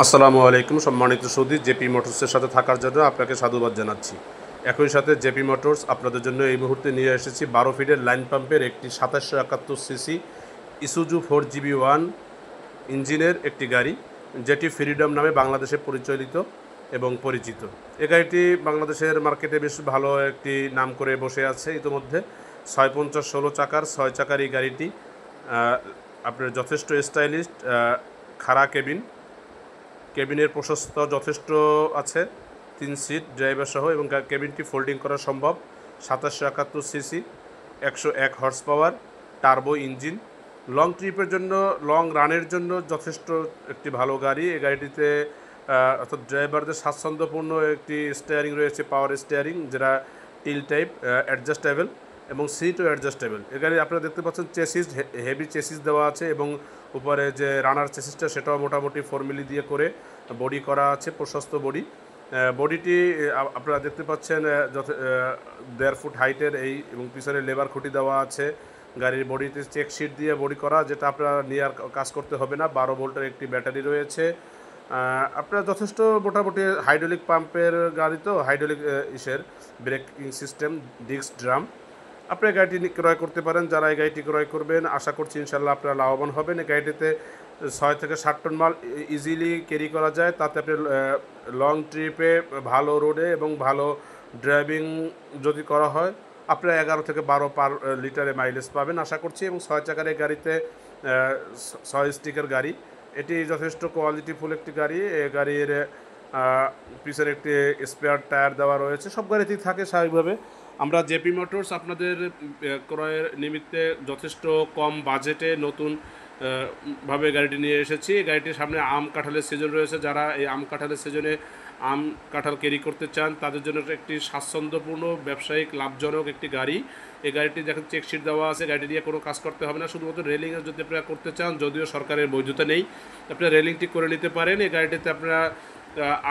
আসসালামু আলাইকুম সম্মানিত সুধী, জেপি মোটরসের সাথে থাকার জন্য আপনাকে সাধুবাদ জানাচ্ছি। একই সাথে জেপি মোটরস আপনাদের জন্য এই মুহূর্তে নিয়ে এসেছি 12 ফিটের লাইন পাম্পের একটি 2771 সিসি ইসুজু 4GB1 ইঞ্জিনের একটি গাড়ি, যেটি ফ্রিডম নামে বাংলাদেশে পরিচালিত এবং পরিচিত। এই গাড়িটি বাংলাদেশের মার্কেটে বেশ ভালো একটি নাম করে বসে আছে ইতিমধ্যে। 650 16 চাকার 6 চাকার এই গাড়িটি আপনার যথেষ্ট স্টাইলিশ, খাড়া কেবিনের প্রশস্ত যথেষ্ট আছে, 3 সিট ড্রাইভার সহ, এবং কেবিনটি ফোল্ডিং করা সম্ভব। 2771 CC, 101 horse power, turbo engine. Long ট্রিপের জন্য, লং রানের জন্য যথেষ্ট একটি ভালো গাড়ি। এই গাড়িটিতে অর্থাৎ ড্রাইভারদের স্বাচ্ছন্দ্যপূর্ণ একটি স্টিয়ারিং রয়েছে, পাওয়ার স্টিয়ারিং, যেটা টিল টাইপ, অ্যাডজাস্টেবল এবং সিটও অ্যাডজাস্টেবল। এই গাড়ি আপনারা দেখতে পাচ্ছেন চেসিস, হেভি চেসিস দেওয়া আছে, এবং উপরে যে রানার চেসিসটা সেটাও মোটামুটি 4 মিলি দিয়ে করে বডি করা আছে, প্রশস্ত বডি। বডিটি আপনারা দেখতে পাচ্ছেন 1.5 ফুট হাইটের এই, এবং পিছনে লেবার খুঁটি দেওয়া আছে। গাড়ির বডিতে চেক শিট দিয়ে বডি করা, যেটা আপনারা নিয়ে আর কাজ করতে হবে না। 12 ভোল্টের একটি ব্যাটারি রয়েছে। আপনার যথেষ্ট মোটামুটি হাইড্রোলিক পাম্পের গাড়ি, তো hydraulic braking system, disc drum. আপনি গাড়িটি ক্রয় করতে পারেন। যারা এই গাড়িটি ক্রয় করবেন, আশা করছি ইনশাল্লাহ আপনারা লাভবান হবেন। এই গাড়িটিতে 6 থেকে 7 টন মাল ইজিলি ক্যারি করা যায়। তাতে আপনি লং ট্রিপে, ভালো রোডে এবং ভালো ড্রাইভিং যদি করা হয়, আপনারা 11 থেকে 12 পার লিটারে মাইলেজ পাবেন আশা করছি। এবং 6 চাকার এই গাড়িতে 6 স্টিকের গাড়ি, এটি যথেষ্ট কোয়ালিটিফুল একটি গাড়ি। এই গাড়ির পিছনে একটি স্পেয়ার টায়ার দেওয়া রয়েছে, সব গাড়িতেই থাকে স্বাভাবিকভাবে। আমরা জেপি মোটরস আপনাদের ক্রয়ের নিমিত্তে যথেষ্ট কম বাজেটে নতুন ভাবে গাড়িটি নিয়ে এসেছি। গাড়িটির সামনে আম কাঁঠালের সিজন রয়েছে। যারা এই আম কাঁঠালের সিজনে আম কাঁঠাল ক্যারি করতে চান, তাদের জন্য একটি স্বাচ্ছন্দ্যপূর্ণ, ব্যবসায়িক, লাভজনক একটি গাড়ি। এই গাড়িটি দেখেন চেকশিট দেওয়া আছে, গাড়িটি দিয়ে কোনো কাজ করতে হবে না। শুধুমাত্র রেলিংয়ে যদি আপনারা করতে চান, যদিও সরকারের বৈধতা নেই, আপনারা রেলিংটি করে নিতে পারেন। এই গাড়িটিতে আপনারা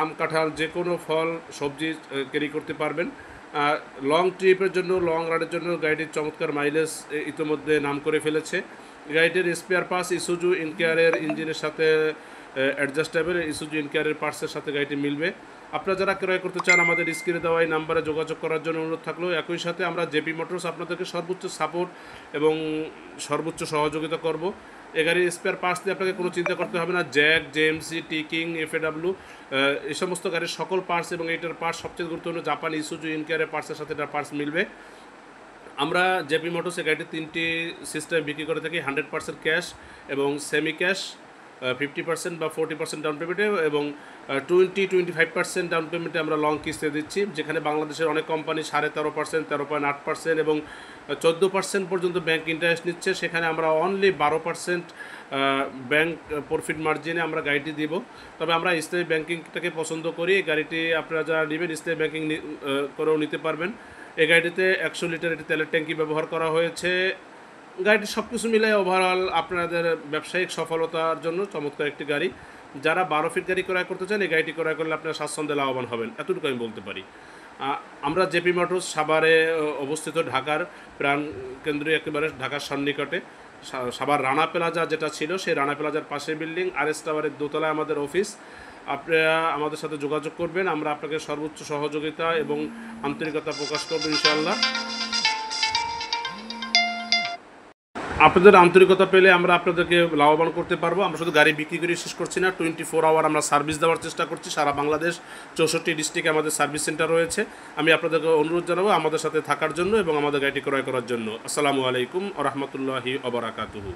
আম কাঁঠাল, যে কোনো ফল সবজি ক্যারি করতে পারবেন। লং ট্রিপের জন্য, লং রানের জন্য গাড়িটির চমৎকার মাইলেজ ইতিমধ্যে নাম করে ফেলেছে। গাড়িটির স্পেয়ার পার্টস ইসুজু ইনকেয়ারের ইঞ্জিনের সাথে অ্যাডজাস্টেবল, ইসুজু ইনকেয়ারের পার্টসের সাথে গাড়িটি মিলবে। আপনারা যারা ক্রয় করতে চান, আমাদের স্ক্রিনে দেওয়া এই নাম্বারে যোগাযোগ করার জন্য অনুরোধ থাকলো। একই সাথে আমরা জেপি মোটরস আপনাদেরকে সর্বোচ্চ সাপোর্ট এবং সর্বোচ্চ সহযোগিতা করব। এই গাড়ির স্পেয়ার পার্টস দিয়ে আপনাকে কোনো চিন্তা করতে হবে না। জ্যাক, জেএমসি, টিকিং, এফএডাব্লিউ, এই সমস্ত গাড়ির সকল পার্টস, এবং এইটার পার্টস সবচেয়ে গুরুত্বপূর্ণ জাপানি ইসুজু ইনকেয়ারের পার্টসের সাথে এটার পার্টস মিলবে। আমরা জেপি মোটরস এই গাড়িটি 3টি সিস্টেমে বিক্রি করে থাকি: 100% ক্যাশ এবং সেমি ক্যাশ, 50% বা 40% ডাউন পেমেন্টে, এবং 20-25% ডাউন পেমেন্টে আমরা লং কিস্তে দিচ্ছি। যেখানে বাংলাদেশের অনেক কোম্পানি 13.5%, 13.8% এবং 14% পর্যন্ত ব্যাংক ইন্টারেস্ট নিচ্ছে, সেখানে আমরা অনলি 12% ব্যাংক প্রফিট মার্জিনে আমরা গাড়িটি দিব। তবে আমরা ইসলামী ব্যাংকিংটাকে পছন্দ করি। এই গাড়িটি আপনারা যারা নেবেন, ইসলামী ব্যাংকিং করেও নিতে পারবেন। এই গাড়িটিতে 100 লিটার একটি তেলের ট্যাঙ্কি ব্যবহার করা হয়েছে। গাড়িটি সব কিছু মিলাই ওভারঅল আপনাদের ব্যবসায়িক সফলতার জন্য চমৎকার একটি গাড়ি। যারা 12 ফিট গাড়ি ক্রয় করতে চান, এই গাড়িটি ক্রয় করলে আপনারা স্বাচ্ছন্দ্যে লাভবান হবেন, এতটুকু আমি বলতে পারি। আমরা জেপি মোটরস সাভারে অবস্থিত, ঢাকার প্রাণ কেন্দ্রে, একেবারে ঢাকার সন্নিকটে। সাভার রানা প্লাজা যেটা ছিল, সেই রানা প্লাজার পাশের বিল্ডিং, RS টাওয়ারের দোতলায় আমাদের অফিস। আপনারা আমাদের সাথে যোগাযোগ করবেন, আমরা আপনাকে সর্বোচ্চ সহযোগিতা এবং আন্তরিকতা প্রকাশ করব ইনশাআল্লাহ। আপনাদের আন্তরিকতা পেলে আমরা আপনাদেরকে লাভবান করতে পারবো। আমরা শুধু গাড়ি বিক্রি করে শেষ করছি না, 24 আওয়ার আমরা সার্ভিস দেওয়ার চেষ্টা করছি। সারা বাংলাদেশ 64 ডিস্ট্রিক্টে আমাদের সার্ভিস সেন্টার রয়েছে। আমি আপনাদেরকে অনুরোধ জানাবো আমাদের সাথে থাকার জন্য এবং আমাদের গাড়িটি ক্রয় করার জন্য। আসসালামু আলাইকুম ওয়া রাহমাতুল্লাহি ওয়া বারাকাতুহু।